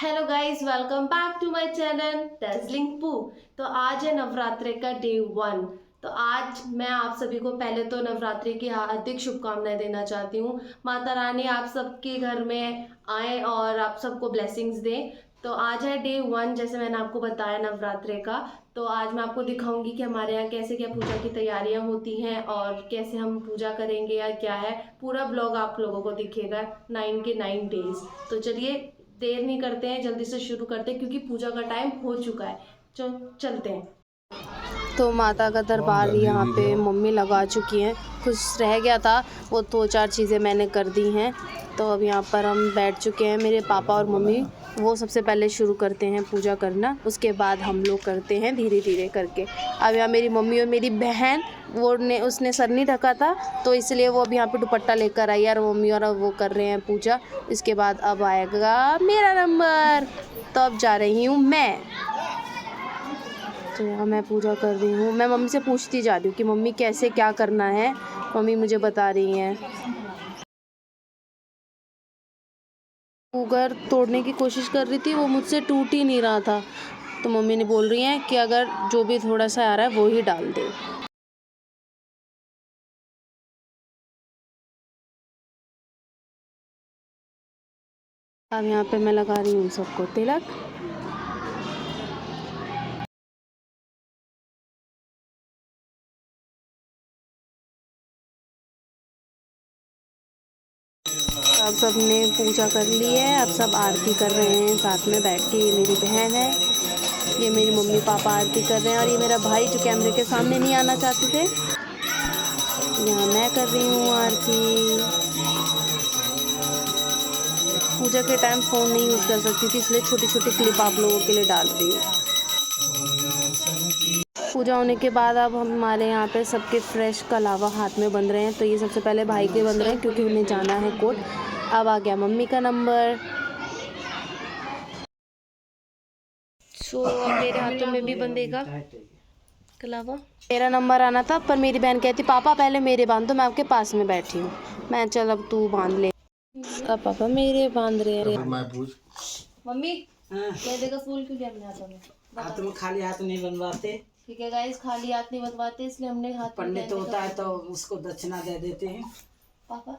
Hello guys, welcome back to my channel Dazzling Poo. तो आज है नवरात्रि का डे 1। तो आज मैं आप सभी को पहले तो नवरात्रि की हार्दिक शुभकामनाएं देना चाहती हूँ। माता रानी आप सबके घर में आए और आप सबको ब्लेसिंग्स दें। तो आज है डे 1, जैसे मैंने आपको बताया नवरात्रि का। तो आज मैं आपको दिखाऊंगी कि हमारे यहाँ कैसे क्या पूजा की तैयारियां होती हैं और कैसे हम पूजा करेंगे या क्या है। पूरा ब्लॉग आप लोगों को दिखेगा 9 के 9 डेज। तो चलिए देर नहीं करते हैं, जल्दी से शुरू करते हैं क्योंकि पूजा का टाइम हो चुका है। चलते हैं। तो माता का दरबार यहाँ पे मम्मी लगा चुकी हैं। कुछ रह गया था, वो 2-4 चीज़ें मैंने कर दी हैं। तो अब यहाँ पर हम बैठ चुके हैं, मेरे पापा और मम्मी। वो सबसे पहले शुरू करते हैं पूजा करना, उसके बाद हम लोग करते हैं धीरे धीरे करके। अब यहाँ मेरी मम्मी और मेरी बहन, उसने सर नहीं ढका था तो इसलिए वो अब यहाँ पे दुपट्टा लेकर आई और मम्मी और वो कर रहे हैं पूजा। इसके बाद अब आएगा मेरा नंबर, तो अब जा रही हूँ मैं। तो यहाँ मैं पूजा कर रही हूँ। मैं मम्मी से पूछती जा रही हूँ कि मम्मी कैसे क्या करना है। मम्मी मुझे बता रही हैं। कुकर तोड़ने की कोशिश कर रही थी, वो मुझसे टूट ही नहीं रहा था। तो मम्मी ने बोल रही हैं कि अगर जो भी थोड़ा सा आ रहा है वो ही डाल दे। अब यहाँ पे मैं लगा रही हूँ सबको तिलक। अब सब ने पूजा कर ली है, अब सब आरती कर रहे हैं साथ में बैठ के। ये मेरी बहन है, ये मेरी मम्मी पापा आरती कर रहे हैं और ये मेरा भाई जो कैमरे के सामने नहीं आना चाहते थे। यहाँ मैं कर रही हूँ आरती। पूजा के टाइम फ़ोन नहीं यूज़ कर सकती थी, इसलिए छोटी छोटी क्लिप आप लोगों के लिए डाल रही हूँ। पूजा होने के बाद अब हमारे यहाँ पे सबके फ्रेश कलावा हाथ में बंध रहे हैं। तो ये सबसे पहले भाई के बंध रहे हैं क्योंकि उन्हें जाना है कोर्ट। अब आ गया मम्मी का नंबर। सो अब मेरे हाथों में भी बंधेगा कलावा। मेरा नंबर आना था पर मेरी बहन कहती पापा पहले मेरे बांध दो, मैं आपके पास में बैठी हूँ। मैं चल अब तू बांध ले। अब पापा मेरे बांध रहे हैं। मम्मी गेंदे का फूल क्यों अपने हाथों में? हाथ में खाली हाथ नहीं बनवाते। ठीक है गाइस, खाली हाथ नहीं बनवाते, इसलिए हमने हाथ में पंडित होता है तो उसको दक्षिणा दे देते हैं। पापा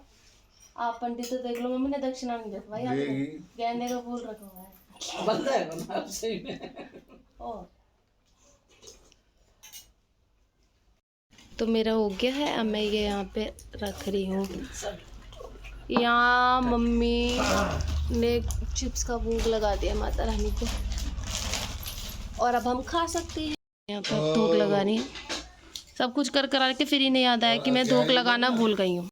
आप पंडित तो देख लो, मम्मी ने दक्षिणा नहीं रखवाई, गेंदे का फूल रखा हुआ है। बंदा है बंदा सही में। और तो मेरा हो गया है, अब मैं ये यहाँ पे रख रही हूँ। यहाँ मम्मी ने चिप्स का भोग लगा दिया माता रानी को और अब हम खा सकते हैं। यहाँ पर धूप लगानी है। सब कुछ कर करा के फिर ही नहीं याद आया कि मैं धूप लगाना भूल गई हूँ।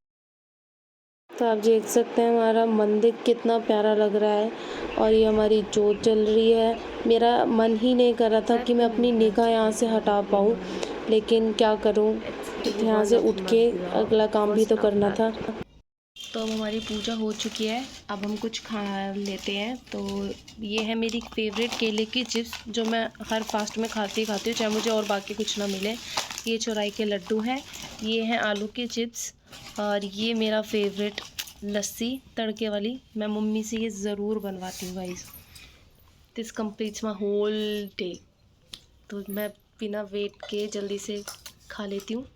तो आप देख सकते हैं हमारा मंदिर कितना प्यारा लग रहा है और ये हमारी जोत जल रही है। मेरा मन ही नहीं कर रहा था कि मैं अपनी निगाह यहाँ से हटा पाऊँ, लेकिन क्या करूँ, यहाँ से उठ के अगला काम भी तो करना था। तो अब हमारी पूजा हो चुकी है, अब हम कुछ खा लेते हैं। तो ये है मेरी फेवरेट केले की चिप्स जो मैं हर फास्ट में खाती हूँ, चाहे मुझे और बाकी कुछ ना मिले। ये चौराई के लड्डू हैं, ये हैं आलू के चिप्स और ये मेरा फेवरेट लस्सी तड़के वाली। मैं मम्मी से ये ज़रूर बनवाती हूँ guys. This completes my whole day. तो मैं बिना वेट के जल्दी से खा लेती हूँ,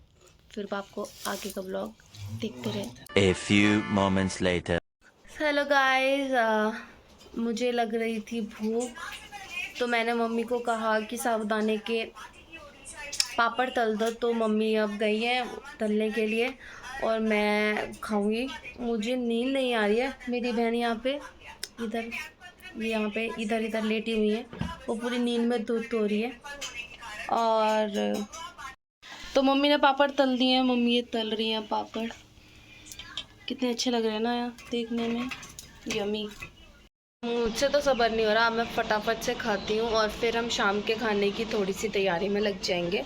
फिर आपको आगे का ब्लॉग देखते रहे। A few moments later. Hello guys, मुझे लग रही थी भूख, तो मैंने मम्मी को कहा कि साबुदाने के पापड़ तल दो। तो मम्मी अब गई है तलने के लिए और मैं खाऊंगी। मुझे नींद नहीं आ रही है। मेरी बहन यहाँ पे इधर लेटी हुई है, वो पूरी नींद में दूध हो रही है। और तो मम्मी ने पापड़ तल दिए हैं, मम्मी ये तल रही हैं पापड़। कितने अच्छे लग रहे हैं ना यार देखने में, यमी। मुझसे तो सब्र नहीं हो रहा, मैं फटाफट से खाती हूँ और फिर हम शाम के खाने की थोड़ी सी तैयारी में लग जाएंगे।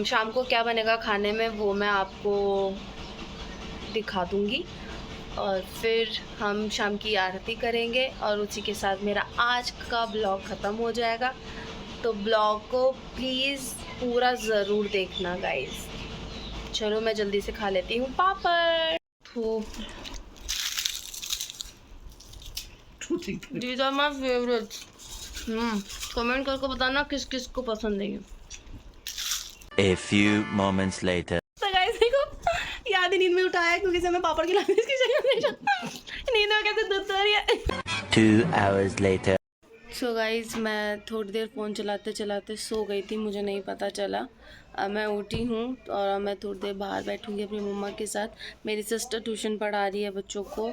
शाम को क्या बनेगा खाने में वो मैं आपको दिखा दूँगी और फिर हम शाम की आरती करेंगे और उसी के साथ मेरा आज का ब्लॉग ख़त्म हो जाएगा। तो ब्लॉग को प्लीज़ पूरा ज़रूर देखना गाइस। चलो मैं जल्दी से खा लेती हूँ पापड़। These are my favorites. Comment करके बताना किस किस को पसंद है ये। A few moments later. तो गाइस देखो याद ही नींद में उठाया क्योंकि से मैं पापड़ खिलाने इसकी जगह नींद में कैसे दूध आ रही है। 2 hours later. सो गाइस मैं थोड़ी देर फ़ोन चलाते चलाते सो गई थी, मुझे नहीं पता चला। अब मैं उठी हूँ और अब मैं थोड़ी देर बाहर बैठूँगी अपनी मम्मा के साथ। मेरी सिस्टर ट्यूशन पढ़ा रही है बच्चों को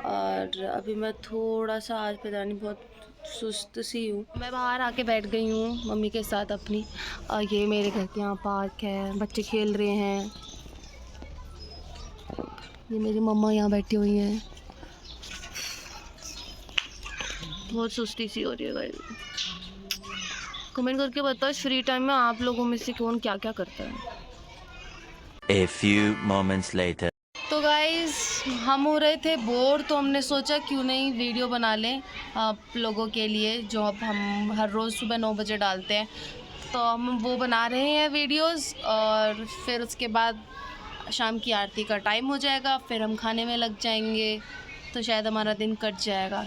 और अभी मैं थोड़ा सा आज पता नहीं बहुत सुस्त सी हूँ। मैं बाहर आके बैठ गई हूँ मम्मी के साथ अपनी और ये मेरे घर के यहाँ पार्क है, बच्चे खेल रहे हैं। ये मेरी मम्मा यहाँ बैठी हुई हैं। बहुत सुस्ती सी हो रही है गाइस। कमेंट करके बताओ इस फ्री टाइम में आप लोगों में से कौन क्या क्या करता है। A few moments later. तो गाइस हम हो रहे थे बोर तो हमने सोचा क्यों नहीं वीडियो बना लें आप लोगों के लिए जो अब हम हर रोज़ सुबह 9 बजे डालते हैं। तो हम वो बना रहे हैं वीडियोस और फिर उसके बाद शाम की आरती का टाइम हो जाएगा, फिर हम खाने में लग जाएंगे तो शायद हमारा दिन कट जाएगा।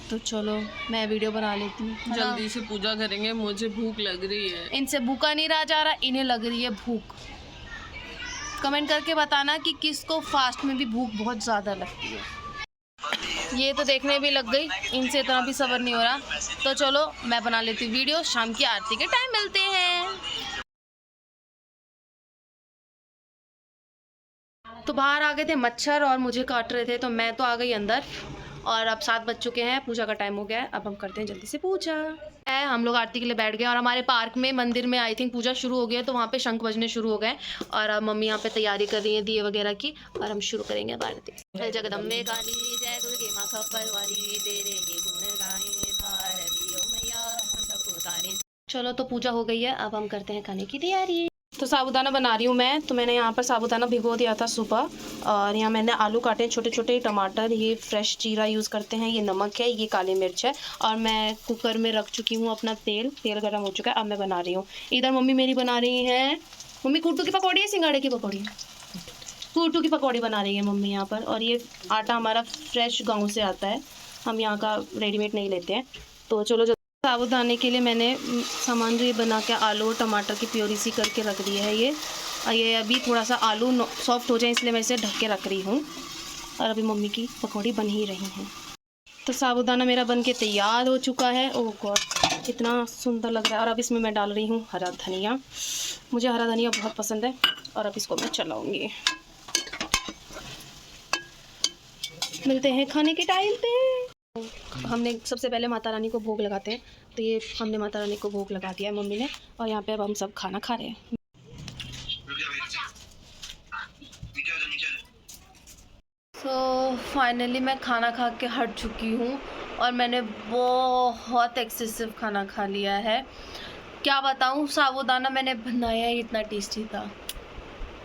तो चलो मैं वीडियो बना लेती हूँ, जल्दी से पूजा करेंगे, मुझे भूख लग रही है। इनसे भूखा नहीं रहा जा रहा, इन्हें लग रही है भूख। कमेंट करके बताना कि किसको फास्ट में भी भूख बहुत ज़्यादा लगती है। ये तो देखने भी लग गई, इनसे इतना भी सब्र नहीं हो रहा। तो चलो मैं बना लेती हूँ वीडियो, शाम की आरती के टाइम मिलते हैं। तो बाहर आ गए थे मच्छर और मुझे काट रहे थे तो मैं तो आ गई अंदर और अब 7 बज चुके हैं, पूजा का टाइम हो गया है। अब हम करते हैं जल्दी से पूजा। हम लोग आरती के लिए बैठ गए और हमारे पार्क में मंदिर में आई थिंक पूजा शुरू हो गई है तो वहाँ पे शंख बजने शुरू हो गए और अब मम्मी यहाँ पे तैयारी कर रही है दिए वगैरह की और हम शुरू करेंगे अब आरती। जय जगदम्बे काली जय दुर्गे माँ खप्परवाली तेरे गुण गाए भारती ओ मैया सबको ताने। चलो तो पूजा हो गई है, अब हम करते हैं खाने की तैयारी। तो साबूदाना बना रही हूँ मैं। तो मैंने यहाँ पर साबूदाना भिगो दिया था सुबह और यहाँ मैंने आलू काटे छोटे छोटे, टमाटर, ये फ्रेश जीरा यूज़ करते हैं, ये नमक है, ये काली मिर्च है और मैं कुकर में रख चुकी हूँ अपना तेल गर्म हो चुका है। अब मैं बना रही हूँ। इधर मम्मी मेरी बना रही हैं, मम्मी कुट्टू की पकौड़ी है सिंगाड़े की पकौड़ी, कुट्टू की पकौड़ी बना रही है मम्मी यहाँ पर। और ये आटा हमारा फ्रेश गाँव से आता है, हम यहाँ का रेडीमेड नहीं लेते हैं। तो चलो साबूदाने के लिए मैंने सामान जो ये बना के आलू और टमाटर की प्योरी सी करके रख दिया है। ये अभी थोड़ा सा आलू सॉफ्ट हो जाए इसलिए मैं इसे ढक के रख रही हूँ और अभी मम्मी की पकौड़ी बन ही रही हैं। तो साबूदाना मेरा बन के तैयार हो चुका है। ओह गॉड इतना सुंदर लग रहा है। और अब इसमें मैं डाल रही हूँ हरा धनिया, मुझे हरा धनिया बहुत पसंद है और अब इसको मैं चलाऊँगी। मिलते हैं खाने के टाइम पे। हमने सबसे पहले माता रानी को भोग लगाते हैं तो ये हमने माता रानी को भोग लगा दिया है मम्मी ने और यहाँ पे अब हम सब खाना खा रहे हैं। तो फाइनली मैं खाना खा के हट चुकी हूँ और मैंने बहुत एक्सेसिव खाना खा लिया है। क्या बताऊँ, साबूदाना मैंने बनाया ही इतना टेस्टी था।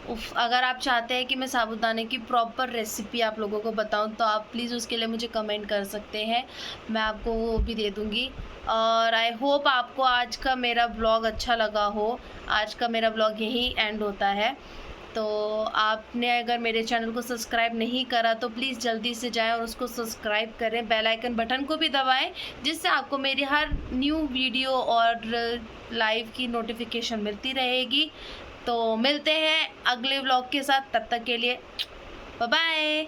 अगर आप चाहते हैं कि मैं साबूदाने की प्रॉपर रेसिपी आप लोगों को बताऊं तो आप प्लीज़ उसके लिए मुझे कमेंट कर सकते हैं, मैं आपको वो भी दे दूंगी। और आई होप आपको आज का मेरा ब्लॉग अच्छा लगा हो। आज का मेरा ब्लॉग यहीं एंड होता है। तो आपने अगर मेरे चैनल को सब्सक्राइब नहीं करा तो प्लीज़ जल्दी से जाएं और उसको सब्सक्राइब करें, बेल आइकन बटन को भी दबाएं जिससे आपको मेरी हर न्यू वीडियो और लाइव की नोटिफिकेशन मिलती रहेगी। तो मिलते हैं अगले व्लॉग के साथ, तब तक के लिए बाय बाय।